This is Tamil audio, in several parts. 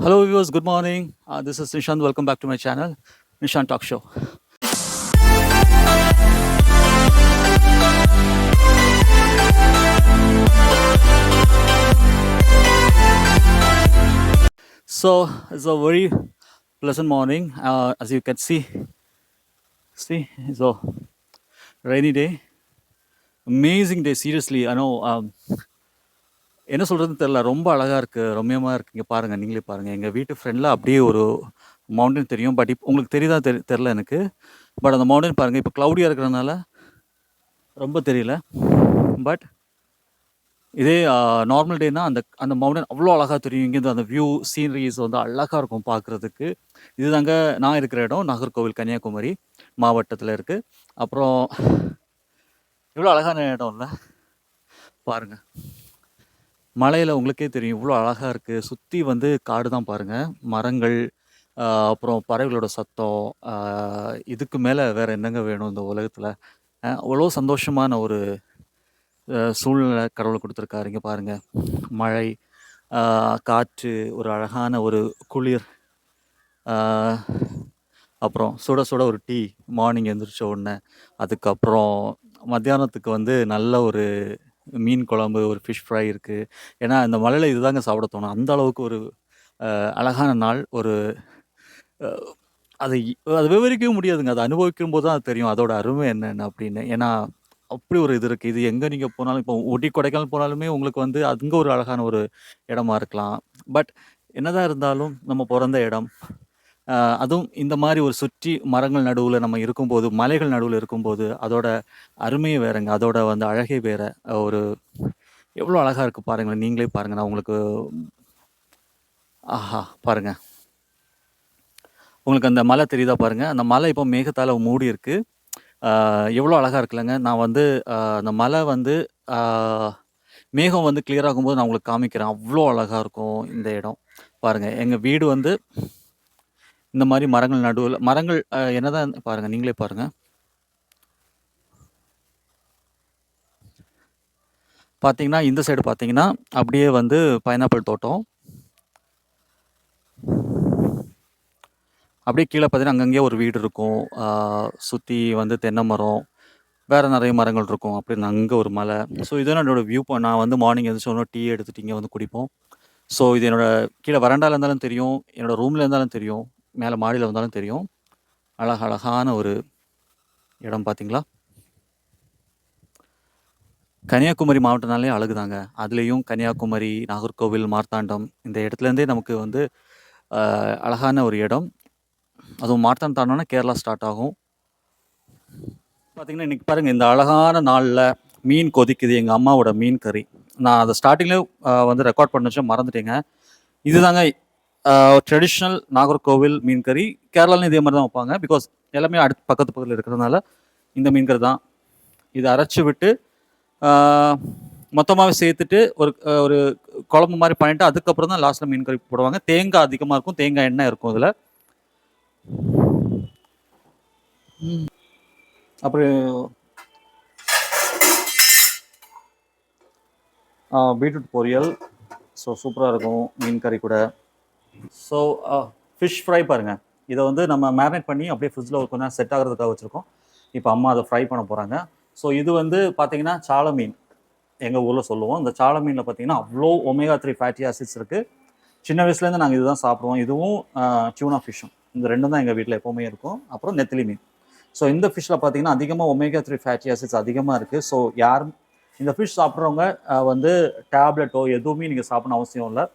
Hello viewers, good morning. This is Nishant. Welcome back to my channel, Nishant Talk Show. So it's a very pleasant morning, as you can see. It's a rainy day, amazing day. Seriously, I know. என்ன சொல்கிறதுன்னு தெரில, ரொம்ப அழகாக இருக்குது, ரம்யமாக இருக்குது. இங்கே பாருங்கள், நீங்களே பாருங்கள், எங்கள் வீட்டு ஃப்ரெண்டில் அப்படியே ஒரு மவுண்டன் தெரியும். பட் இப்போ உங்களுக்கு தெரியுதா தெரில எனக்கு. பட் அந்த மவுண்டன் பாருங்கள், இப்போ க்ளவுடியாக இருக்கிறதுனால ரொம்ப தெரியல. பட் இதே நார்மல் டேனா அந்த அந்த மவுண்டன் அவ்வளோ அழகாக தெரியும். இங்கேருந்து அந்த வியூ சீனரிஸ் வந்து அழகாக இருக்கும் பார்க்குறதுக்கு. இதுதாங்க நான் இருக்கிற இடம், நாகர்கோவில், கன்னியாகுமரி மாவட்டத்தில் இருக்குது. அப்புறம் இவ்வளோ அழகான இடம் இல்லை பாருங்கள். மலையில் உங்களுக்கே தெரியும் இவ்வளோ அழகாக இருக்குது. சுற்றி வந்து காடு தான் பாருங்கள், மரங்கள், அப்புறம் பறவைகளோட சத்தம். இதுக்கு மேலே வேறு என்னங்க வேணும் இந்த உலகத்தில்? அவ்வளோ சந்தோஷமான ஒரு சூழ்நிலை கடவுள் கொடுத்துருக்காரு. இங்கே பாருங்கள், மழை, காற்று, ஒரு அழகான ஒரு குளிர், அப்புறம் சுட சுட ஒரு டீ மார்னிங் எழுந்திரிச்ச உடனே. அதுக்கப்புறம் மத்தியானத்துக்கு வந்து நல்ல ஒரு மீன் குழம்பு, ஒரு ஃபிஷ் ஃப்ரை இருக்குது. ஏன்னா இந்த மலையில் இதுதாங்க சாப்பிட தோணும். அந்த அளவுக்கு ஒரு அழகான நாள். ஒரு அது அது விவரிக்கவே முடியாதுங்க. அதை அனுபவிக்கும் போது தான் அது தெரியும் அதோட அருமை என்னென்ன அப்படின்னு. ஏன்னா அப்படி ஒரு இது இருக்குது. இது எங்கே நீங்கள் போனாலும், இப்போ ஊட்டி கொடைக்கானல் போனாலுமே உங்களுக்கு வந்து அங்கே ஒரு அழகான ஒரு இடமா இருக்கலாம். பட் என்னதான் இருந்தாலும் நம்ம பிறந்த இடம், அதுவும் இந்த மாதிரி ஒரு சுற்றி மரங்கள் நடுவில் நம்ம இருக்கும்போது, மலைகள் நடுவில் இருக்கும்போது அதோட அருமையே வேறுங்க. அதோட வந்து அழகே வேறு. ஒரு எவ்வளோ அழகாக இருக்குது பாருங்களேன், நீங்களே பாருங்கள். நான் உங்களுக்கு ஆஹா பாருங்கள், உங்களுக்கு அந்த மலை தெரியுதா பாருங்கள். அந்த மலை இப்போ மேகத்தால் மூடி இருக்குது. எவ்வளோ அழகாக இருக்குல்லங்க. நான் வந்து அந்த மலை வந்து மேகம் வந்து கிளியர் ஆகும்போது நான் உங்களுக்கு காமிக்கிறேன். அவ்வளோ அழகாக இருக்கும் இந்த இடம் பாருங்கள். எங்கள் வீடு வந்து இந்த மாதிரி மரங்கள் நடுவில், மரங்கள் என்னதான் பாருங்கள், நீங்களே பாருங்கள். பார்த்தீங்கன்னா இந்த சைடு பார்த்தீங்கன்னா அப்படியே வந்து பைனாப்பிள் தோட்டம், அப்படியே கீழே பார்த்தீங்கன்னா அங்கங்கேயே ஒரு வீடு இருக்கும். சுற்றி வந்து தென்னை மரம், வேறு நிறைய மரங்கள் இருக்கும். அப்படி அங்கே ஒரு மலை. ஸோ இதுதான் என்னோடய வியூ பாயிண்ட். நான் வந்து மார்னிங் எழுந்திரிச்ச உடனே டீ எடுத்துகிட்டு இங்கே வந்து குடிப்போம். ஸோ இது என்னோடய கீழே வராண்டாவில் இருந்தாலும் தெரியும், என்னோடய ரூமில் இருந்தாலும் தெரியும், மேலே மாடியில் வந்தாலும் தெரியும். அழகான ஒரு இடம் பார்த்தீங்களா? கன்னியாகுமரி மாவட்டம்னாலே அழகுதாங்க. அதுலேயும் கன்னியாகுமரி, நாகர்கோவில், மார்த்தாண்டம் இந்த இடத்துலேருந்தே நமக்கு வந்து அழகான ஒரு இடம். அதுவும் மார்த்தாண்டம் தாண்டோன்னா கேரளா ஸ்டார்ட் ஆகும். பார்த்தீங்கன்னா இன்றைக்கி பாருங்கள், இந்த அழகான நாளில் மீன் கொதிக்குது. எங்கள் அம்மாவோட மீன் கறி. நான் அதை ஸ்டார்டிங்லேயே வந்து ரெக்கார்ட் பண்ண வச்சா மறந்துட்டேங்க. இதுதாங்க ட்ரெடிஷ்னல் நாகர்கோவில் மீன் கறி. கேரளாலையும் இதே மாதிரி தான் வைப்பாங்க. பிகாஸ் எல்லாமே பக்கத்து பக்கத்தில் இருக்கிறதுனால இந்த மீன் கறி தான். இதை அரைச்சி விட்டு மொத்தமாகவே சேர்த்துட்டு ஒரு ஒரு குழம்பு மாதிரி பண்ணிவிட்டு அதுக்கப்புறம் தான் லாஸ்ட்டில் மீன் கறி போடுவாங்க. தேங்காய் அதிகமாக இருக்கும், தேங்காய் எண்ணெய் இருக்கும் இதில். அப்புறம் பீட்ரூட் பொரியல். ஸோ சூப்பராக இருக்கும் மீன் கறி கூட. ஸோ ஃபிஷ் ஃப்ரை பாருங்கள். இதை வந்து நம்ம மேரினேட் பண்ணி அப்படியே ஃப்ரிட்ஜில் ஒரு கொஞ்சம் செட் ஆகிறதுக்காக வச்சுருக்கோம். இப்போ அம்மா அதை ஃப்ரை பண்ண போகிறாங்க. ஸோ இது வந்து பார்த்திங்கன்னா சால மீன், எங்கள் ஊரில் சொல்லுவோம். இந்த சால மீனில் பார்த்திங்கன்னா அவ்வளோ ஒமேகா 3 ஃபேட்டி ஆசிட்ஸ் இருக்குது. சின்ன வயசுலேருந்து நாங்கள் இதுதான் சாப்பிடுவோம். இதுவும் டியூனா ஃபிஷ்ஷும், இந்த ரெண்டும் தான் எங்கள் வீட்டில் எப்போவுமே இருக்கும். அப்புறம் நெத்திலி மீன். ஸோ இந்த ஃபிஷ்ஷில் பார்த்திங்கன்னா அதிகமாக ஒமேகா 3 ஃபேட்டி ஆசிட்ஸ் அதிகமாக இருக்குது. ஸோ யாரும் இந்த ஃபிஷ் சாப்பிட்றவங்க வந்து டேப்லெட்டோ எதுவுமே நீங்கள் சாப்பிடணும் அவசியம் இல்லை.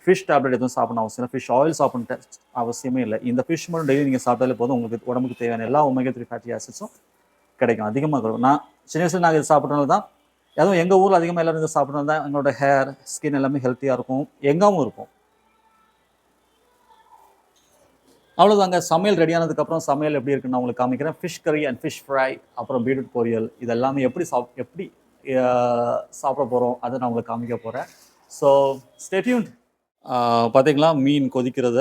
ஃபிஷ் டேப்லெட் எதுவும் சாப்பிடணும் அவசியம் இல்லை. ஃபிஷ் ஆயில் சாப்பிட அவசியமே இல்லை. இந்த ஃபிஷ் மட்டும் டெய்லி நீங்கள் சாப்பிட்டாலே போதும், உங்களுக்கு உடம்புக்கு தேவையான எல்லா ஒமேகா 3 ஃபேட்டி ஆசிட்ஸும் கிடைக்கும், அதிகமாக கிடைக்கும். நான் சின்ன வயசில் நாங்கள் இது சாப்பிட்றதுனால தான், அதுவும் எங்கள் ஊரில் அதிகமாக எல்லோரும் இதை சாப்பிட்றது தான் எங்களோட ஹேர், ஸ்கின் எல்லாமே ஹெல்த்தியாக இருக்கும், எங்காவும் இருக்கும். அவ்வளோதாங்க. சமையல் ரெடியானதுக்கப்புறம் சமையல் எப்படி இருக்குன்னு நான் உங்களுக்கு காமிக்கிறேன். ஃபிஷ் கறி அண்ட் ஃபிஷ் ஃப்ரை, அப்புறம் பீட்ரூட் பொரியல், இதெல்லாமே எப்படி சாப்பிட போகிறோம் அதை நான் உங்களுக்கு காமிக்க போகிறேன். So stay tuned. பார்த்தீங்களா மீன் கொதிக்கிறத.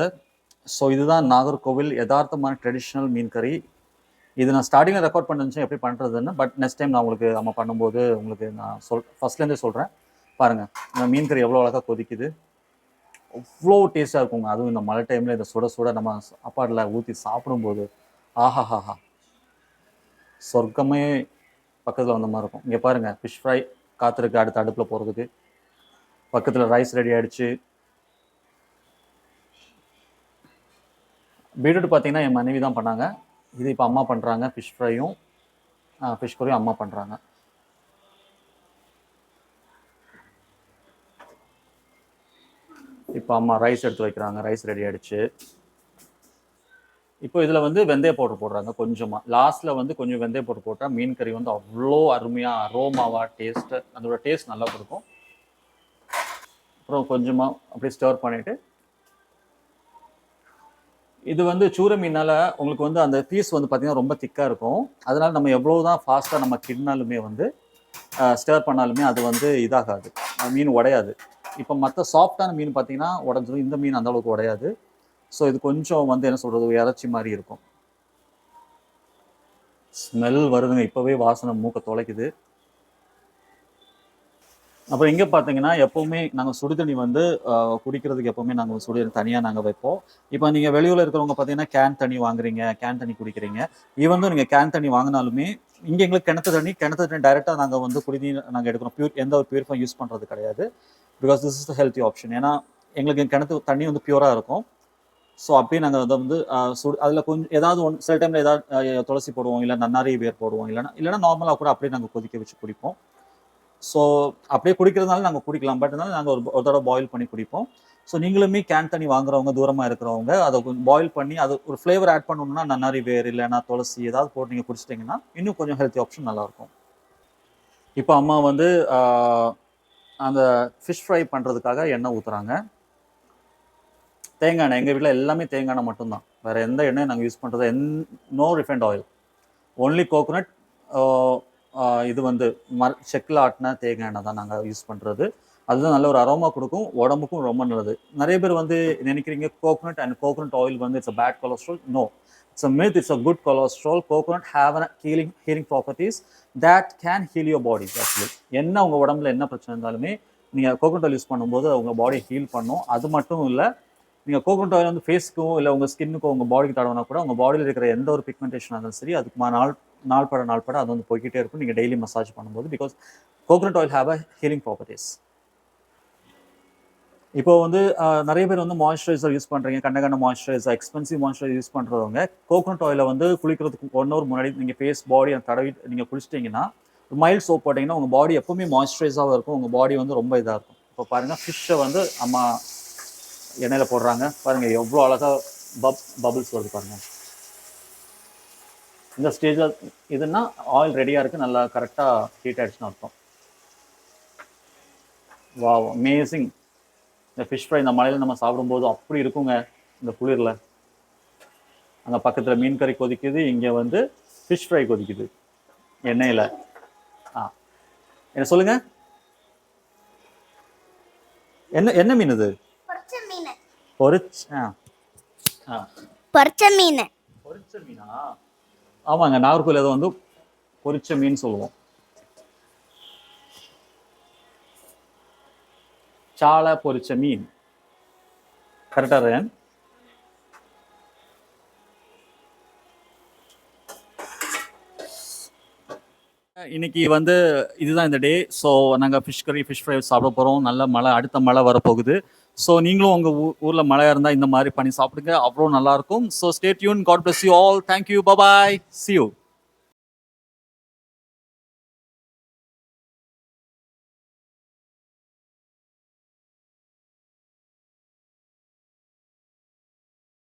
ஸோ இதுதான் நாகர்கோவில் யதார்த்தமான ட்ரெடிஷ்னல் மீன் கறி. இது நான் ஸ்டார்டிங்கில் ரெக்கார்ட் பண்ணிருந்துச்சேன் எப்படி பண்ணுறதுன்னு. பட் நெக்ஸ்ட் டைம் நான் உங்களுக்கு நம்ம பண்ணும்போது உங்களுக்கு நான் ஃபஸ்ட்லேருந்தே சொல்கிறேன். பாருங்கள் மீன் கறி எவ்வளோ அழகாக கொதிக்குது. அவ்வளோ டேஸ்ட்டாக இருக்குங்க. அதுவும் இந்த மழை டைமில் இதை சுட சுட நம்ம சாப்பாடில் ஊற்றி சாப்பிடும்போது ஆஹாஹாஹா, சொர்க்கமே பக்கத்தில் வந்த மாதிரி இருக்கும். இங்கே பாருங்கள், ஃபிஷ் ஃப்ரை காத்திருக்கு அடுத்த அடுப்பில் போகிறதுக்கு. பக்கத்தில் ரைஸ் ரெடி ஆகிடுச்சு. பீட்ரூட் பார்த்தீங்கன்னா என் மனைவி தான் பண்ணாங்க. இது இப்போ அம்மா பண்ணுறாங்க. ஃபிஷ் ஃப்ரையும் ஃபிஷ் கறியும் அம்மா பண்ணுறாங்க. இப்போ அம்மா ரைஸ் எடுத்து வைக்கிறாங்க. ரைஸ் ரெடி ஆகிடுச்சு. இப்போ இதில் வந்து வெந்தய பவுடர் போடுறாங்க கொஞ்சமாக. லாஸ்ட்டில் வந்து கொஞ்சம் வெந்தய பவுடர் போட்டால் மீன் கறி வந்து அவ்வளோ அருமையாக அரோமாவாக டேஸ்ட்டு, அதோட டேஸ்ட் நல்லா கொடுக்கும். அப்புறம் கொஞ்சமாக அப்படியே ஸ்டோர் பண்ணிவிட்டு, இது வந்து சூரை மீனால் உங்களுக்கு வந்து அந்த பீஸ் வந்து பார்த்திங்கன்னா ரொம்ப திக்காக இருக்கும். அதனால் நம்ம எவ்வளோ தான் ஃபாஸ்ட்டாக நம்ம கிண்டினாலுமே வந்து ஸ்டர் பண்ணாலுமே அது வந்து இதாகாது, மீன் உடையாது. இப்போ மற்ற சாஃப்டான மீன் பார்த்தீங்கன்னா உடஞ்சிடும். இந்த மீன் அந்தளவுக்கு உடையாது. ஸோ இது கொஞ்சம் வந்து என்ன சொல்கிறது, இறைச்சி மாதிரி இருக்கும். ஸ்மெல் வருதுங்க, இப்போவே வாசனை மூக்க தொலைக்குது. அப்புறம் இங்கே பார்த்தீங்கன்னா எப்போவுமே நாங்கள் சுடுதண்ணி வந்து குடிக்கிறதுக்கு எப்போவுமே நாங்கள் சுடுதண்ணி தனியாக நாங்கள் வைப்போம். இப்போ நீங்கள் வெளியூரில் இருக்கிறவங்க பார்த்தீங்கன்னா கேன் தண்ணி வாங்குறீங்க, கேன் தண்ணி குடிக்கிறீங்க. ஈவன் நீங்கள் கேன் தண்ணி வாங்கினாலுமே இங்கே எங்களுக்கு கிணத்து தண்ணி டைரெக்டாக நாங்கள் வந்து குடிநீர் நாங்கள் எடுக்கிறோம். எந்த ஒரு பியூரிஃபை யூஸ் பண்ணுறது கிடையாது. Because this is the healthy option. ஏன்னா எங்களுக்கு கிணத்து தண்ணி வந்து பியூராக இருக்கும். ஸோ அப்படியே நாங்கள் அதை வந்து அதில் கொஞ்சம் ஏதாவது சில டைமில் ஏதாவது துளசி போடுவோம், இல்லை நன்னாரி வேர் போடுவோம், இல்லைன்னா நார்மலாக கூட அப்படியே நாங்கள் கொதிக்க வச்சு குடிப்போம். ஸோ அப்படியே குடிக்கிறதுனால நாங்கள் குடிக்கலாம். பட் இருந்தாலும் நாங்கள் ஒரு தடவை பாயில் பண்ணி குடிப்போம். ஸோ நீங்களுமே கேன் தண்ணி வாங்குறவங்க, தூரமாக இருக்கிறவங்க, அதை கொஞ்சம் பாயில் பண்ணி அது ஒரு ஃப்ளேவர் ஆட் பண்ணணும்னா நன்னாரி வேர் இல்லைன்னா துளசி ஏதாவது போட்டு நீங்கள் குடிச்சிட்டிங்கன்னா இன்னும் கொஞ்சம் ஹெல்த்தி ஆப்ஷன் நல்லாயிருக்கும். இப்போ அம்மா வந்து அந்த ஃபிஷ் ஃப்ரை பண்ணுறதுக்காக எண்ணெய் ஊற்றுறாங்க. தேங்காய் எண்ணெய், எங்கள் வீட்டில் எல்லாமே தேங்காய் எண்ணெய் மட்டும்தான். வேறு எந்த எண்ணெயும் நாங்கள் யூஸ் பண்ணுறது no refined oil, only coconut. இது வந்து செக்கில் ஆட்டின தேங்காய் எண்ணெய் தான் நாங்கள் யூஸ் பண்ணுறது. அதுதான் நல்ல ஒரு அரோமா கொடுக்கும், உடம்புக்கும் ரொம்ப நல்லது. நிறைய பேர் வந்து நினைக்கிறீங்க கோகோனட் அண்ட் கோகோனட் ஆயில் வந்து it's a bad cholesterol. No, it's a myth, it's a good cholesterol. Coconut have a healing properties that can heal your body. Actually என்ன உங்கள் உடம்புல என்ன பிரச்சனை இருந்தாலுமே நீங்கள் கோகோனட் ஆயில் யூஸ் பண்ணும்போது உங்கள் பாடியை ஹீல் பண்ணும். அது மட்டும் இல்லை, நீங்கள் கோகோனட் ஆயில் வந்து ஃபேஸ்க்கும் இல்லை உங்கள் ஸ்கின்னுக்கும் உங்கள் பாடிக்கு தடவினா கூட உங்கள் பாடியில் இருக்கிற எந்த ஒரு பிக்மெண்டேஷனாக இருந்தாலும் சரி, அதுக்கு நாள் பட அது வந்து போய்கிட்டே இருக்கும் நீங்கள் டெய்லி மசாஜ் பண்ணும்போது. Because coconut oil have a healing properties. இப்போ வந்து நிறைய பேர் வந்து மாய்ஸ்சரைசர் யூஸ் பண்ணுறீங்க, கண்ட மாய்ஸ்சரைசர், எக்ஸ்பென்சிவ் மாய்ஸ்சரைசர் யூஸ் பண்ணுறவங்க கோகோனட் ஆயிலை வந்து குளிக்கிறதுக்கு 1 hour முன்னாடி நீங்கள் ஃபேஸ் பாடி தடவி நீங்கள் குளிச்சிட்டிங்கன்னா, மைல்ட் சோப் போட்டிங்கன்னா உங்கள் பாடி எப்போவுமே மாய்ஸ்சரைஸாக இருக்கும். உங்கள் பாடி வந்து ரொம்ப இதாக இருக்கும். இப்போ பாருங்கள், ஃபிஷ்ஷை வந்து அம்மா எண்ணெயில் போடுறாங்க. பாருங்கள் எவ்வளோ அழகாக பபிள்ஸ் வருது பாருங்கள். இந்த ஸ்டேஜில் இதுன்னா ஆயில் ரெடியாக இருக்குது, நல்லா கரெக்டாக ஹீட் ஆகிடுச்சுன்னு அர்த்தம். Wow, amazing. இந்த ஃபிஷ் ஃப்ரை இந்த மலையில் நம்ம சாப்பிடும்போது அப்படி இருக்குங்க இந்த குளிரில். அங்கே பக்கத்தில் மீன் கறி கொதிக்குது, இங்கே வந்து ஃபிஷ் ஃப்ரை கொதிக்குது எண்ணெயில். என்ன சொல்லுங்கள், என்ன மீன் இது? பொரிச்ச மீனா? ஆமாங்க, நாகர்கோவில் அதை வந்து பொரிச்ச மீன் சொல்லுவோம். சாலை பொரிச்ச மீன் கரெக்டா ரயன்? இன்னைக்கு வந்து இதுதான் இந்த டே. ஸோ நாங்கள் ஃபிஷ் கறி ஃபிஷ் ஃப்ரை சாப்பிட போகிறோம். நல்ல மழை, அடுத்த மழை வரப்போகுது. ஸோ நீங்களும் உங்கள் ஊரில் மழையாக இருந்தால் இந்த மாதிரி பண்ணி சாப்பிடுங்க, அவ்வளோ நல்லாயிருக்கும். So stay tune. God bless you all. Thank you. Bye. See you.